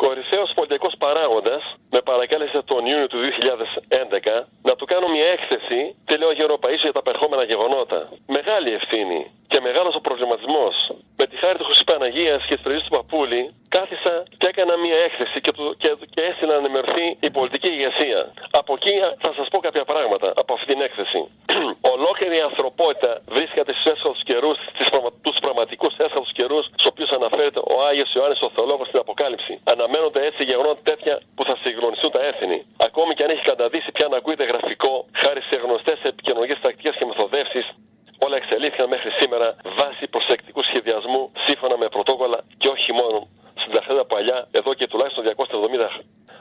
κορυφαίος πολιτικός παράγοντας με παρακάλεσε τον Ιούνιο του 2011 να του κάνω μια έκθεση τηλεογεροπαΐσου για τα περχόμενα γεγονότα. Μεγάλη ευθύνη και μεγάλος ο προβληματισμός. Με τη χάρη του Χρυσής Παναγίας και της Πρεσβείας του Παπούλη, κάθισα και έκανα μια έκθεση και έστειλα να ενημερωθεί η πολιτική ηγεσία. Από εκεί θα σας πω κάποια πράγματα από αυτή την έκθεση. Ολόκληρη η ανθρωπότητα βρίσκεται στους έσχατους καιρούς, τους πραγματικούς έσχατους καιρούς, στους οποίους αναφέρεται ο Άγιος Ιωάννης ο Θεολόγος στην Αποκάλυψη. Αναμένονται έτσι γεγονότα τέτοια που θα συγκλονιστούν τα έθνη. Ακόμη και αν έχει καταντήσει πια να ακούγεται γραφικό, χάρη σε γνωστές επικοινωνικές τακτικές και μεθοδεύσεις, όλα εξελίχθηκαν μέχρι σήμερα βάσει προσεκτικού σχεδιασμού, σύμφωνα με πρωτόκολλα και όχι μόνο στην ταχύτητα παλιά, εδώ και τουλάχιστον 270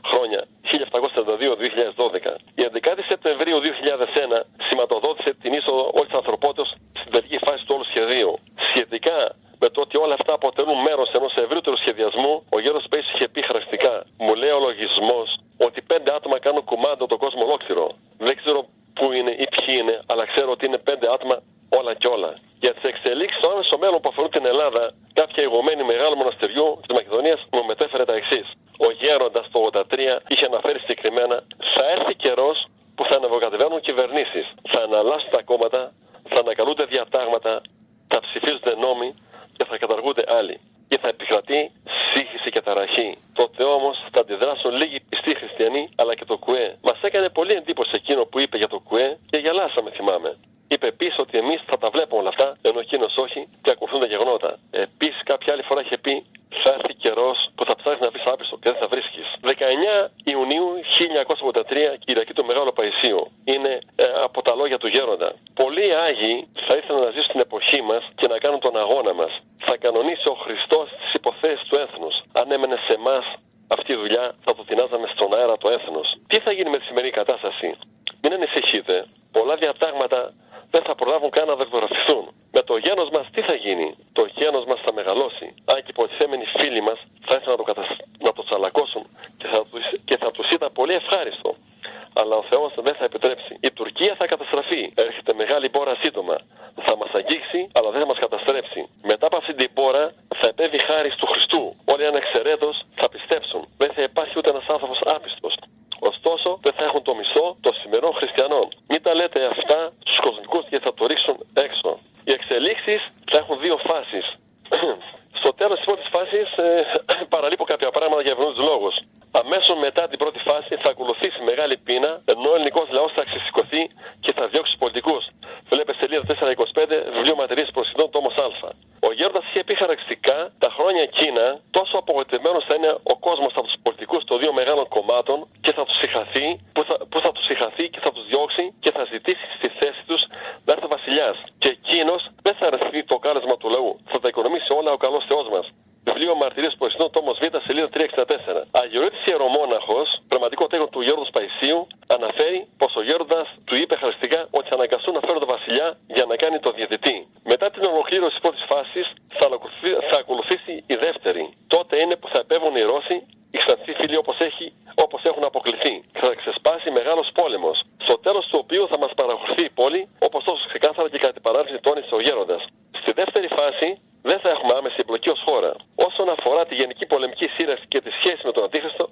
χρόνια, 1732-2012. Η 11η Σεπτεμβρίου 2001 σηματοδότησε την είσοδο όλης της ανθρωπότητας στην τελική φάση του όλου σχεδίου. Σχετικά με το ότι όλα αυτά αποτελούν μέρος ενός ευρύτερου σχεδιασμού, ο Γέρος Παΐσιος είχε πει χαρακτηριστικά: μου λέει ο λογισμός ότι 5 άτομα κάνουν κουμάντο τον κόσμο ολόκληρο. Δεν ξέρω πού είναι ή ποιοι είναι, αλλά ξέρω ότι είναι 5 άτομα όλα και όλα. Για τις εξελίξεις στο άμεσο μέλλον που αφορούν την Ελλάδα, κάποια ηγουμένη μεγάλου μοναστεριού της Μακεδονίας μου μετέφερε τα εξής. Ο Γέροντας το 1983 είχε αναφέρει συγκεκριμένα: θα έρθει καιρός που θα ανεβοκατεβαίνουν κυβερνήσεις, θα αναλλάσσουν τα κόμματα, θα ανακαλούνται διατάγματα, θα ψηφίζονται νόμοι και θα καταργούνται άλλοι. Και θα επικρατεί σύγχυση και ταραχή. Τότε όμως θα αντιδράσουν λίγοι πιστοί χριστιανοί αλλά και το ΚΟΕ. Μας έκανε πολύ εντύπωση εκείνο που είπε για το ΚΟΕ και γελάσαμε, θυμάμαι. Είπε επίσης ότι εμείς θα τα βλέπουμε όλα αυτά, ενώ εκείνος όχι, και ακολουθούν τα γεγονότα. Επίσης, κάποια άλλη φορά είχε πει: θα έρθει καιρός που θα ψάχνεις να βρεις άπιστο και δεν θα βρίσκεις. 19 Ιουνίου 1983, Κυριακή του Μεγάλου Παϊσίου. Είναι από τα λόγια του Γέροντα. Πολλοί Άγιοι θα ήθελαν να ζήσουν την εποχή μας και να κάνουν τον αγώνα μας. Θα κανονίσει ο Χριστός τις υποθέσεις του έθνους. Αν έμενε σε εμάς αυτή η δουλειά, θα το τεινάζαμε στον αέρα το έθνος. Τι θα γίνει με τη σημερινή κατάσταση? Μην ανησυχείτε. Πολλά διατάγματα δεν θα προλάβουν καν να δακτυλογραφηθούν. Με το γένος μας τι θα γίνει? Το γένος μας θα μεγαλώσει. Αν και οι υποτιθέμενοι φίλοι μας θα ήθελαν να το τσαλακώσουν και θα τους ήταν πολύ ευχάριστο. Αλλά ο Θεός δεν θα επιτρέψει. Η Τουρκία θα καταστραφεί. Έρχεται μεγάλη πόρα σύντομα. Θα μας αγγίξει, αλλά δεν θα μας καταστρέψει. Μετά από αυτή την πόρα θα επέβει χάρις του Χριστού. Όλοι ανεξαιρέτως θα πιστέψουν. Δεν θα υπάρχει ούτε ένας άνθρωπος άπιστος. Ωστόσο, δεν θα έχουν το μισθό των σημερινών χριστιανών. Μην τα λέτε αυτά στους κοσμικούς και θα το ρίξουν έξω. Οι εξελίξεις θα έχουν 2 φάσεις. Στο τέλος της πρώτης φάσης παραλείπω κάποια πράγματα για ευνούς λόγους. Αμέσως μετά την πρώτη φάση θα ακολουθήσει μεγάλη πείνα, ενώ ο ελληνικός λαός θα ξεσηκωθεί και θα διώξει τους πολιτικούς. Βλέπε σελίδα 425, βιβλίο Ματαιρίες Προσιτών, τόμος Α. Ο Γέροντας είχε πει χαρακτηριστικά: τα χρόνια εκείνα τόσο απογοητευμένος θα είναι ο κόσμος από τους πολιτικούς των 2 μεγάλων κομμάτων και θα τους συγχαθεί, που θα τους συγχαθεί και θα τους διώξει και θα ζητήσει στη θέση τους να έρθει ο βασιλιάς. Και εκείνος δεν θα αρεθεί το κάλεσμα του λαού. Θα τα οικονομήσει όλα ο καλός Θεός μας. Βιβλίο Μαρτυρίες Προσιτών, τόμος Β, σελίδα 364. Αγιορείτης Ιερομόναχος, πραγματικό τέκνο του Γέροντος Παϊσίου, αναφέρει πως ο Γέροντας του είπε χαριστικά ότι θα αναγκαστούν να φέρουν τον βασιλιά για να κάνει το διαιτητή. Μετά την ολοκλήρωση της πρώτης φάσης θα ακολουθήσει η δεύτερη. Τότε είναι που θα επέβουν οι Ρώσοι, οι Ξανθοί φίλοι όπως έχουν αποκληθεί. Θα ξεσπάσει μεγάλος πόλεμος, στο τέλος του οποίου θα μας παραχωρηθεί η πόλη, όπως τόσο ξεκάθαρα και κατά την παράδειση τόνισε ο Γέροντας. Στη δεύτερη φάση δεν θα έχουμε άμεση εμπλοκή ως χώρα. Όσον αφορά τη γενική πολεμική σύραξη και τη σχέση με τον Αντίχριστο,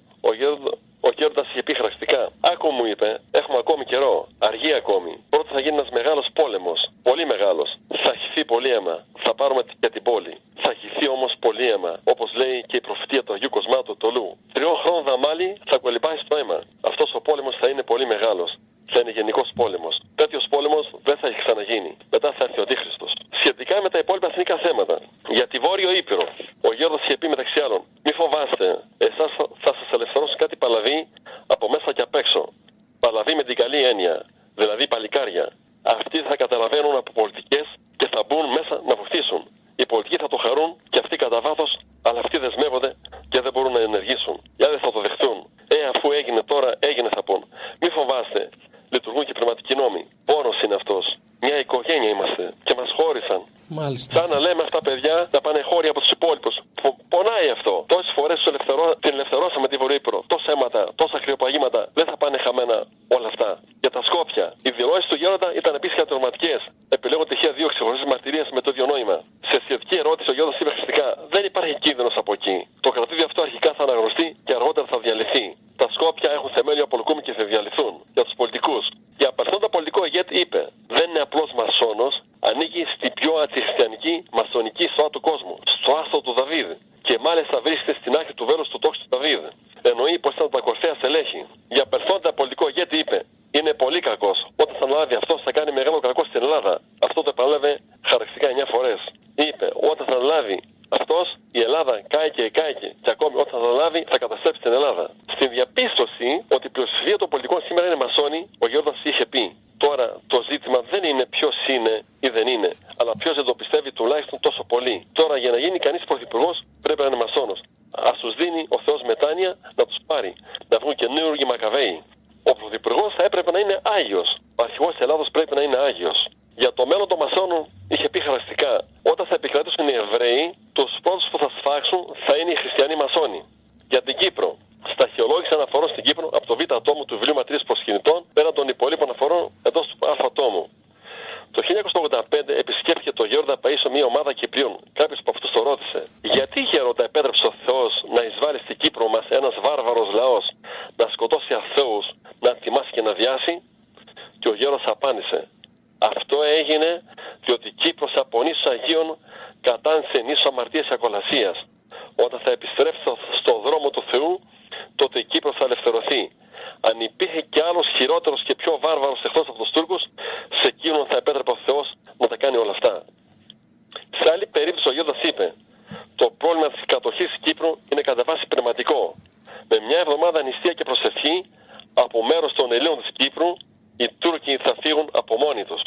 ο Γέροντας είχε πει χαρακτηριστικά: άκου, μου είπε, έχουμε ακόμη καιρό, αργεί ακόμη. Πρώτα θα γίνει ένας μεγάλος πόλεμος, πολύ μεγάλος. Θα χυθεί πολύ αίμα. Θα πάρουμε και την πόλη. Θα χυθεί όμως πολύ αίμα, όπως λέει και η προφητεία του Αγίου Κοσμάτου Τολού. 3 χρόνων δαμάλι θα κολυμπάει στο αίμα. Αυτός ο πόλεμος θα είναι πολύ μεγάλος. Θα είναι γενικός πόλεμος. Τέτοιος πόλεμος δεν θα έχει ξαναγίνει. Μετά θα έρθει ο Αντίχριστος. Σχετικά με τα υπόλοιπα εθνικά θέματα, για τη Βόρειο Ήπειρο, ο Γέροντας είχε πει μεταξύ άλλων: μη φοβάστε, εσάς θα σας ελευθερώσουν κάτι παλαβοί από μέσα και απ' έξω. Παλαβοί με την καλή έννοια, δηλαδή παλικάρια. Αυτοί θα καταλαβαίνουν από πολιτικές και θα μπουν μέσα να βοηθήσουν. Οι πολιτικοί θα το χαρούν και αυτοί κατά βάθος, αλλά αυτοί δεσμεύονται και δεν μπορούν να ενεργήσουν. Οι άλλοι θα το δεχτούν. Αφού έγινε τώρα, έγινε θα πούν. Μη φοβάστε, λειτουργούν και πνευματικοί νόμοι. Πόνος είναι αυτός. Μια οικογένεια είμαστε και μας χώρισαν. Μάλιστα. Σαν να λέμε αυτά παιδιά να πάνε χώρια από τους υπόλοιπους. Πονάει αυτό. Τόσες φορές την ελευθερώσαμε τη Βορείου Ήπειρο. Τόσα αίματα, τόσα κρυοπαγήματα. Δεν θα πάνε χαμένα όλα αυτά. Για τα Σκόπια. Οι δηλώσεις του Γέροντα ήταν επίσης κατορματικές. Επιλέγουν τυχαία 2 ξεχωριστές μαρτυρίες με το ίδιο νόημα. Σε σχετική ερώτηση ο Γέροντας είπε χαριστικά: δεν υπάρχει κίνδυνος από εκεί. Το κρατήδιο αυτό αρχικά θα αναγνωστεί του βέλους του τόξου του Δαβίδ. Εννοεί πως ήταν τα κορυφαία στελέχη. Για απελθόντα πολιτικό ηγέτη είπε: είναι πολύ κακός. Όταν θα αναλάβει αυτός θα κάνει μεγάλο κακό στην Ελλάδα. Αυτό το επανέλαβε χαρακτηριστικά 9 φορές. Είπε: όταν θα αναλάβει αυτός, η Ελλάδα κάηκε. Και ακόμη όταν θα αναλάβει θα καταστρέψει την Ελλάδα. Στην διαπίστωση ότι η πλειοψηφία των πολιτικών σήμερα είναι μασόνοι, ο Γέροντας είχε πει: τώρα το ζήτημα δεν είναι ποιος είναι ή δεν είναι, αλλά ποιος δεν το πιστεύει τουλάχιστον τόσο πολύ. Τώρα για να γίνει κανείς πρωθυπουργός πρέπει να είναι μασόνος. Ας τους δίνει ο Θεός μετάνοια να τους πάρει, να βγουν καινούργιοι Μακαβαίοι. Ο πρωθυπουργός θα έπρεπε να είναι Άγιος. Ο αρχηγός της Ελλάδος πρέπει να είναι Άγιος. Για το μέλλον των μασόνων είχε πει χαρακτηριστικά: όταν θα επικρατήσουν οι Εβραίοι, τους πρώτους που θα σφάξουν θα είναι οι χριστιανοί μασόνοι. Για την Κύπρο. Σταχυολόγησε αναφορών στην Κύπρο από το Β' ατόμου του βιβλίου Ματρίδης Προσκυνητών πέραν των υπολείπων αναφορών εντός του Α' ατόμου. Το 1985 επισκέφθηκε το Γέροντα Παΐσιο μια ομάδα Κυπρίων. Κάποιος από αυτούς το ρώτησε: γιατί Γέροντα επέτρεψε ο Θεός να εισβάλλει στην Κύπρο μας ένας βάρβαρος λαός, να σκοτώσει αθώους, να τιμάσει και να διάσει? Και ο Γέροντας απάντησε: αυτό έγινε διότι Κύπρος από νήσους Αγίων κατάνησε νήσους αμαρτίας και ακολασίας. Όταν θα επιστρέψει στον δρόμο του Θεού, τότε η Κύπρος θα ελευθερωθεί. Αν υπήρχε κι άλλος χειρότερος και πιο βάρβαρος εχθρός από τους Τούρκους, σε εκείνον θα επέτρεπε ο Θεός να τα κάνει όλα αυτά. Σε άλλη περίπτωση ο Γέροντας είπε: το πρόβλημα της κατοχής της Κύπρου είναι κατά βάση πνευματικό. Με μια εβδομάδα νηστεία και προσευχή από μέρος των Ελλήνων της Κύπρου, οι Τούρκοι θα φύγουν από μόνοι τους.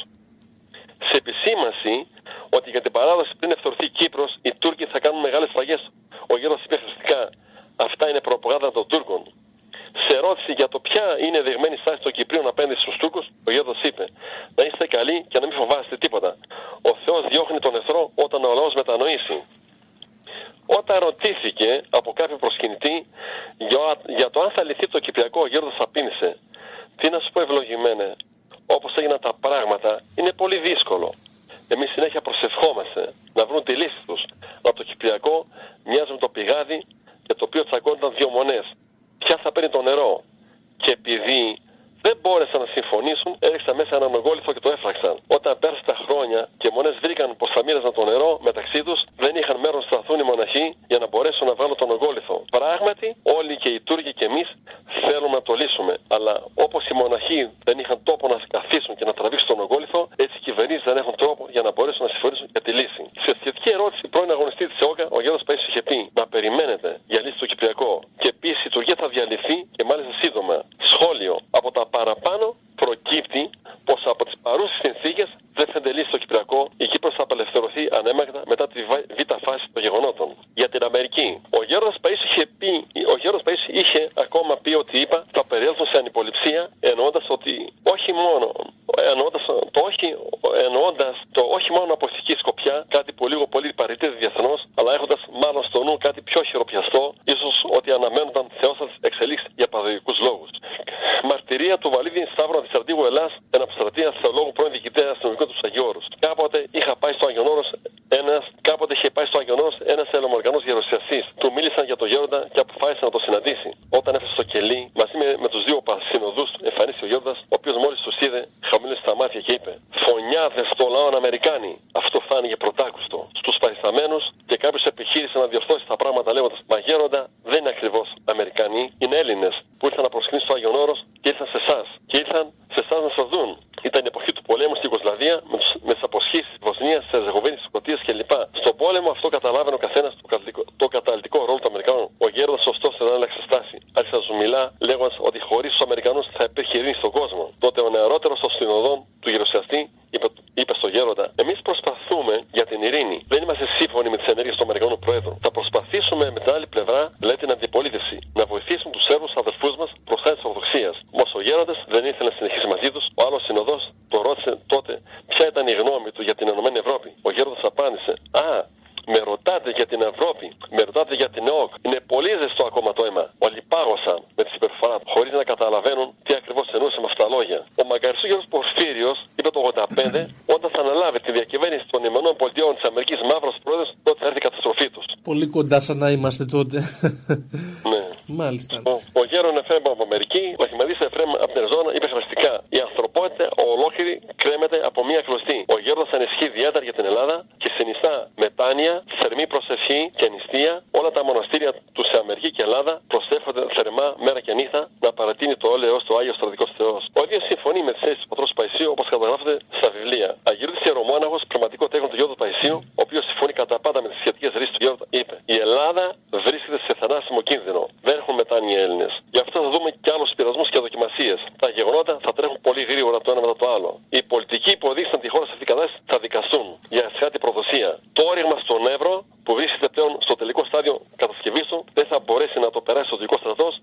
Σε επισήμανση ότι για την παράδοση πριν ευθορθεί η Κύπρος, οι Τούρκοι θα κάνουν μεγάλες σφαγές, ο Γέροντας είπε χρηστικά: αυτά είναι προπαγάνδα των Τούρκων. Σε ερώτηση για το ποια είναι δειγμένη στάση των Κυπρίων απέναντι στους Τούρκους, ο Γέροντας είπε: να είστε καλοί και να μην φοβάστε τίποτα. Ο Θεός διώχνει τον εχθρό όταν ο λαός μετανοήσει. Όταν ρωτήθηκε από κάποιο προσκυνητή για το αν θα λυθεί το Κυπριακό, ο Γέροντας απήντησε: τι να σου πω, ευλογημένε, όπως έγιναν τα πράγματα είναι πολύ δύσκολο. Εμείς συνέχεια προσευχόμαστε να βρουν τη λύση τους. Αλλά το Κυπριακό μοιάζει με το πηγάδι για το οποίο τσακώνονταν δύο μονές. Ποια θα παίρνει το νερό? Και επειδή δεν μπόρεσαν να συμφωνήσουν, έριξαν μέσα έναν ογκόλιθο και το έφραξαν. Όταν πέρασαν τα χρόνια και οι μονές βρήκαν πως θα μοίραζαν το νερό μεταξύ τους, δεν είχαν μέρο να σταθούν οι μοναχοί για να μπορέσουν να βγάλουν τον ογκόλιθο. Πράγματι, όλοι και οι Τούρκοι και εμείς θέλουμε να το λύσουμε. Αλλά όπως οι μοναχοί δεν είχαν τόπο να καθίσουν και να τραβήξουν τον ογκόλιθο, έτσι οι κυβερνήσεις δεν έχουν τρόπο για να μπορέσουν να συμφωνήσουν για τη λύση. Σε σχετική ερώτηση, πρώην αγωνιστή της ΕΟΚΑ, ο Γέροντας Παΐσιος είχε πει: να περιμένετε για λύση στο Κυπριακό. Και επίσης η Τουρκία θα διαλυθεί και μάλιστα σύντομα. Σχόλιο: από τα παραπάνω προκύπτει πως από τις παρούσες συνθήκες δεν φαίνεται λύση στο Κυπριακό. Η Κύπρος θα απελευθερωθεί ανέμακτα μετά τη β' φάση των γεγονότων. Για την Αμερική. Ο Γέροντας Παΐσιος είχε ακόμα πει ότι είπα θα περιέλθουν σε ανυποληψία, εννοώντας το όχι μόνο από ηθική σκοπιά, κάτι που λίγο πολύ παραιτείται διεθνώς, αλλά έχοντας μάλλον στο νου κάτι πιο χειροπιαστό, ίσως ότι αναμένονταν θεόσας εξελίξεις για παδογικούς λόγους. Μαρτυρία του Βαλίδη Σταύρου Αντιστρατήγου Ελλάς, εναποστρατεία θεολόγου πρώην διοικητέα αστυνομικού του Αγίου Όρους. Κάποτε είχε πάει στο Άγιον Όρος ένας Ελληνοαμερικανός γερουσιαστής. Του μίλησαν για τον Γέροντα και αποφάσισε να το συναντήσει. Όταν έφτασε στο κελί, μαζί με τους δύο συνοδούς του, εμφανίστηκε ο Γέροντας, ο οποίος μόλις τους είδε, χαμήλωσε τα μάτια και είπε: φωνιάδες στο λαό Αμερικάνοι. Αυτό φάνηκε πρωτάκουστο στους παρισταμένους και κάποιος επιχείρησε να διορθώσει τα πράγματα λέγοντας: μα Γέροντα, δεν είναι ακριβώς Αμερικανοί, είναι Έλληνες που ήρθαν να προσκυνήσουν στο Άγιον Όρος και ήρθαν σε εσάς. Και ήρθαν σε εσάς να σας δουν. Ήταν η εποχή του πολέμου στην Ιουγκοσλαβία με τις αποσχήσεις της Βοσνίας, της Ερζεγοβίνης, της Σκωτίας κλπ. Στον πόλεμο αυτό καταλάβαινε ο καθένας το καταλυτικό ρόλο του Αμερικανών. Ο Γέροντας ωστόσο δεν άλλαξε στάση. Άρχισε να του μιλά λέγοντας ότι χωρίς τους Αμερικανούς θα υπήρχε ειρήνη στον κόσμο. Τότε ο νεαρότερος των συνοδών του γερουσιαστή είπε στο Γέροντα: εμείς προσπαθούμε για την ειρήνη. Δεν είμαστε σύμφωνοι με τις ενέργειες του Αμερικανού Προέδρου. Θα προσπαθήσουμε με την άλλη πλευρά, δηλαδή την αντιπολίτευση, να βοηθήσουμε τους Σέρβους αδερφούς μας προς χάρη της Ορθοδοξίας. Όμως ο Γέροντας δεν ήθελε να συνεχίσει μαζί τους. Ο άλλος συνοδός τον ρώτησε τότε ποια ήταν η γνώμη του για την Ενωμένη Ευρώπη. Ο Γέροντας απάντησε: με ρωτάτε για την Ευρώπη, με ρωτάτε για την ΕΟΚ. Είναι πολύ ζεστό ακόμα το αίμα. Όλοι πάγωσαν με τη συμπεριφορά του, χωρίς να καταλαβαίνουν τι ακριβώς εννοούσε με αυτά τα λόγια. Ο Μακαριστός Πορφύριος είπε το 1985, όταν θα αναλάβει τη διακυβέρνηση των Ηνωμένων Πολιτειών της Αμερικής μαύρος πρόεδρος, τότε θα έρθει η καταστροφή τους. Πολύ κοντά σαν να είμαστε τότε. Ναι. Μάλιστα. Ο Γέρον Εφραίμ από Αμερική, ο Αρχιμανδρίτης Εφραίμ από την Αριζόνα είπε χαρακτηριστικά: η ανθρωπότητα ολόκληρη κρέμεται από μία κλωστή. Ο Γέροντας ανησυχεί ιδιαίτερα για την Ελλάδα και συνιστά μετά μετάνοια, θερμή προσευχή και νηστεία. Όλα τα μοναστήρια του σε Αμερική και Ελλάδα προσεύχονται θερμά μέρα και νύχτα να παρατείνει το όλεος του Άγιος Στρατικός Θεός. Ο ίδιος συμφωνεί με τις θέσεις του Πατρός Παϊσίου όπως καταγράφεται στα βιβλία. Αγιορείτης Ιερομόναχος, πραγματικό τέκνο του Γέροντα Παϊσίου, ο οποίος συμφωνεί κατά πάντα με τις σχετικές ρίσεις του Γέροντα, είπε: η Ελλάδα βρίσκεται σε θανάσιμο κίνδυνο. Δεν έχουν μετάνοιοι Έλληνες. Γι' αυτό θα δούμε και άλλους πειρασμούς και δοκιμασίες. Τα γεγονότα θα τρέχουν πολύ γρήγορα το ένα μετά το άλλο. Οι πολιτικοί που οδήγησαν τη χώρα σε αυτή την κατάσταση θα δικαστούν για ασιάτη προδοσία. Το όριγμα στον Εύρο, που βρίσκεται πλέον στο τελικό στάδιο κατασκευής του, δεν θα μπορέσει να το περάσει ο δυτικός στρατός.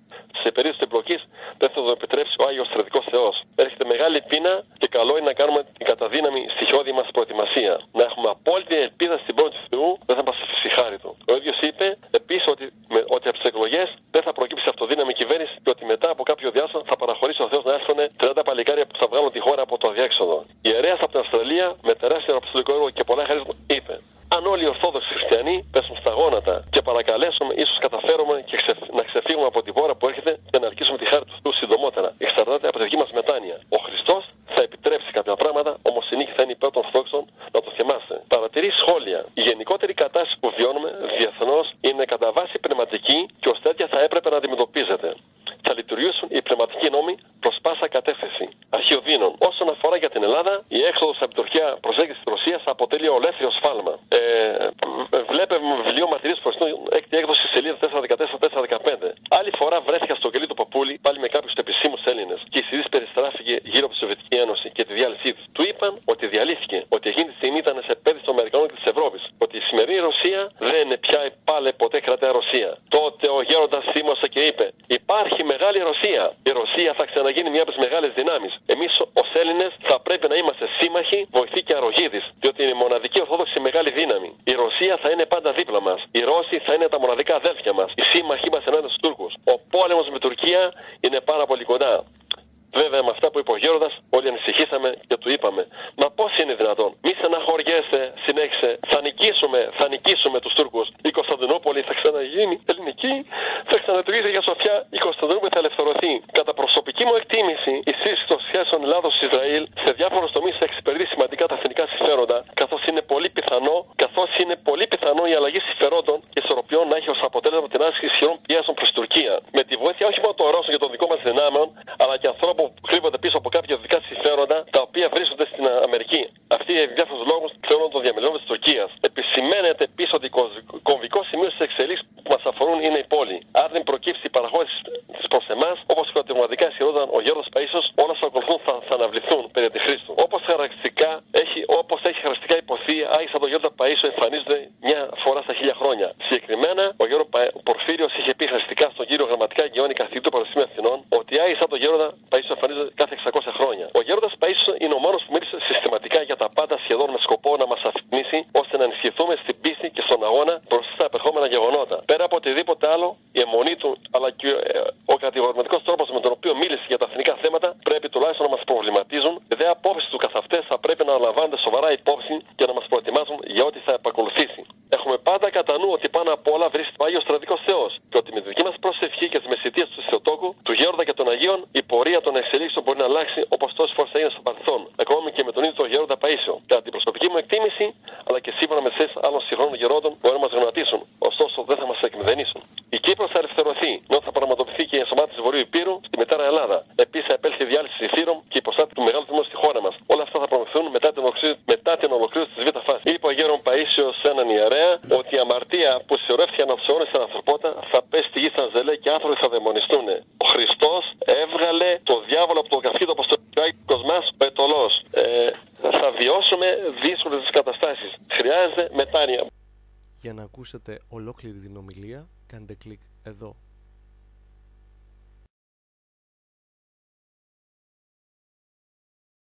Σε περίπτωση εμπλοκής δεν θα το επιτρέψει ο Άγιος Στρατικός Θεός. Έρχεται μεγάλη πείνα και καλό είναι να κάνουμε την καταδύναμη στοιχειώδη μας προετοιμασία. Να έχουμε απόλυτη ελπίδα στην πρώτη του Θεού, δεν θα μας αφήσει χάρη του. Ο ίδιος είπε επίσης ότι από τις εκλογές δεν θα προκύψει αυτοδύναμη κυβέρνηση και ότι μετά από κάποιο διάστημα θα παραχωρήσει ο Θεός να έρθουν 30 παλικάρια που θα βγάλουν τη χώρα από το αδιέξοδο. Η ιερέας από την Αυστραλία με τεράστιο αποστολικό έργο και πολλά χαρίσματα είπε: αν όλοι οι Ορθόδοξοι Χριστιανοί πέσουν στα γόνατα και παρακαλέσουμε, ίσως καταφέρουμε και να ξεφύγουμε από την πόρα που έρχεται και να αρκίσουμε τη χάρη του Θεού συντομότερα. Εξαρτάται από τη δική μας μετάνοια. Ο Χριστός θα επιτρέψει κάποια πράγματα, όμως η νίκη θα είναι υπέρ των Ορθόδοξων, να το θυμάστε. Παρατηρεί σχόλια. Η γενικότερη κατάσταση που βιώνουμε διεθνώς είναι κατά βάση πνευματική και ως τέτοια θα έπρεπε να αντιμετωπίζεται. Θα λειτουργήσουν οι πνευματικοί νόμοι προς πάσα κατεύθυνση. Αρχαιοδίνων. Όσον αφορά για την Ελλάδα, η έξοδος από την Τουρκία προσέγγιση της Ρωσίας αποτελεί ολέθριο σφάλμα. Βλέπε βιβλίο μαρτυρίες του Χριστού, έκτη έκδοση, σελίδα 414-415. Άλλη φορά βρέθηκα στο κελί του Παπούλη, πάλι με κάποιους επισήμους Έλληνες, και η συζήτηση περιστράφηκε γύρω από τη Σοβιετική Ένωση και τη διάλυσή της. Του είπαν ότι διαλύθηκε, ότι εκείνη τη στιγμή ήταν σε επένδυση των Αμερικανών και της Ευρώπης, ότι η σημερινή Ρωσία δεν είναι πια πάλι ποτέ κρατέα Ρωσία. Τότε ο γέροντας θύμωσε και είπε: υπάρχει μεγάλη Ρωσία. Η Ρωσία θα ξαναγίνει μια από τις μεγάλες δυνάμεις. Εμείς ως Έλληνες θα πρέπει να είμαστε σύμμαχοι, βοηθοί και αρρωγοί της, διότι είναι η μοναδική ορθόδοξη μεγάλη δύναμη. Η Ρωσία θα είναι πάντα δίπλα μας. Οι Ρώσοι θα είναι τα μοναδικά αδέλφια μας. Οι σύμμαχοί μας ενάντια στους Τούρκους. Ο πόλεμος με Τουρκία είναι πάρα πολύ κοντά. Βέβαια, με αυτά που είπε ο γέροντας, όλοι ανησυχήσαμε και του είπαμε: μα πώς είναι δυνατόν? Μη στεναχωριέσαι, συνέχισε. Θα νικήσουμε τους Τούρκους. Η Κωνσταντινούπολη θα ξαναγίνει ελληνική, θα ξαναλειτουργήσει για Σοφιά. Η Κωνσταντινούπολη θα ελευθερωθεί. Κατά προσωπική μου εκτίμηση, η σύσφυξη των σχέσεων Ελλάδος-Ισραήλ σε διάφορους τομείς θα εξυπηρετεί σημαντικά τα εθνικά συμφέροντα, καθώς είναι πολύ πιθανό η αλλαγή συμφερόντων και ισορροπιών να έχει ως αποτέλεσμα την άσκηση ισχυρών πιέσεων προς Τουρκία. Με τη βοήθεια όχι μόνο των Ρώσων και των δικών μας δυνάμεων, αλλά και ανθρώπων που κρύβονται πίσω από κάποια δικά συμφέροντα, τα οποία βρίσκονται στην Αμερική. Αυτοί για διάφορους λόγους θεωρούν τον διαμελών της Τουρκίας. Επισημαίνεται πίσω ότι κομβικό σημείο στις εξελίξεις που μας αφορούν είναι η πόλη. Αν δεν προκύψει η παραχώρηση της προς εμάς, όπως πραγματικά ισχυρόταν ο Γέροντας Παΐσιος, όλα όσα ακολουθούν θα αναβληθούν περί τη χρήση του. Όπως έχει χαρακτηριστικά υποθεί, άγιοι σαν τον Γέροντα Παΐσιο εμφανίζονται μια φορά στα 1000 χρόνια. Συγκεκριμένα, ο Γέροντας Πορφύριος είχε πει χαρακτηριστικά στον κύριο Γραμματικά Γεώνη Καθηγητή του Πανεπιστημίου Αθηνών ότι οι άγιοι σαν τον Γέροντα Παΐσιο εμφανίζονται κάθε 600 χρόνια. Ο Γέροντας Παΐσιος είναι ο μόνος που μίλησε συστηματικά για τα πάντα, σχεδόν με σκοπό να μας αφημίσει ώστε να ενισχυθούμε στην πίστη και στον αγώνα μπροστά στα επερχόμενα γεγονότα. Πέρα από οτιδήποτε άλλο, η αιμονή του αλλά και ο κατηγορηματικός τρόπος με τον οποίο μίλησε για τα εθνικά θέματα πρέπει τουλάχιστον να μας προβληματίζουν. Οι δε απόψεις του καθ' αυτές θα πρέπει να λαμβάνονται σοβαρά υπόψη και να μας προετοιμάζουν για ό,τι θα επακολουθήσει. Έχουμε πάντα κατά νου ότι πάνω απ' όλα βρίσκεται ο Άγιος Στρατικός Θεός και ότι με τη δική μας προσευχή και τις μεσητείες του Θεοτόκου, του Γέροντα και των Αγίων, η πορεία των εξελίξεων μπορεί να αλλάξει όπως τόσες φορές έγινε στο παρελθόν. Ακόμη και με τον ίδιο τον Γέροντα Παΐσιο. Κατά την προσωπική μου εκτίμηση, αλλά και σύμφωνα με θέσεις άλλων συγχρόνων γερόντων, μπορεί να μας γνωρατίσουν, ωστόσο δεν θα μας εκμηδενήσουν. Η Κύπρος θα ελευθερωθεί, ενώ θα πραγματοποιηθεί και η ενσωμάτωση της Βορείου Υπήρου στη Μετέρα Ελλάδα. Επίσης θα επέλθει η διάλυση της Ηθήρων και η υποστάτη του μεγάλου τμήματος στη χώρα μας. Όλα αυτά θα προωθηθούν μετά την ολοκλήρωση της Β' φάσης. Είπε ο Γέρον Παΐσιος σε έναν ιερέα ότι η αμαρτία που συσσωρεύτηκε ανά τους αιώνες στην ανθρωπότητα θα πέσει στη γη σαν ζελέ και άνθρωποι θα δαιμονιστούν. Ο Χριστός έβγαλε το διάβολο από το καυκίδο όπως το Άγιος μας ο Ετωλός. Θα βιώσουμε δύσκολες καταστάσεις. Χρειάζεται μετάνοια. Για να ακούσετε ολόκληρη την ομιλία, κάντε κλικ εδώ.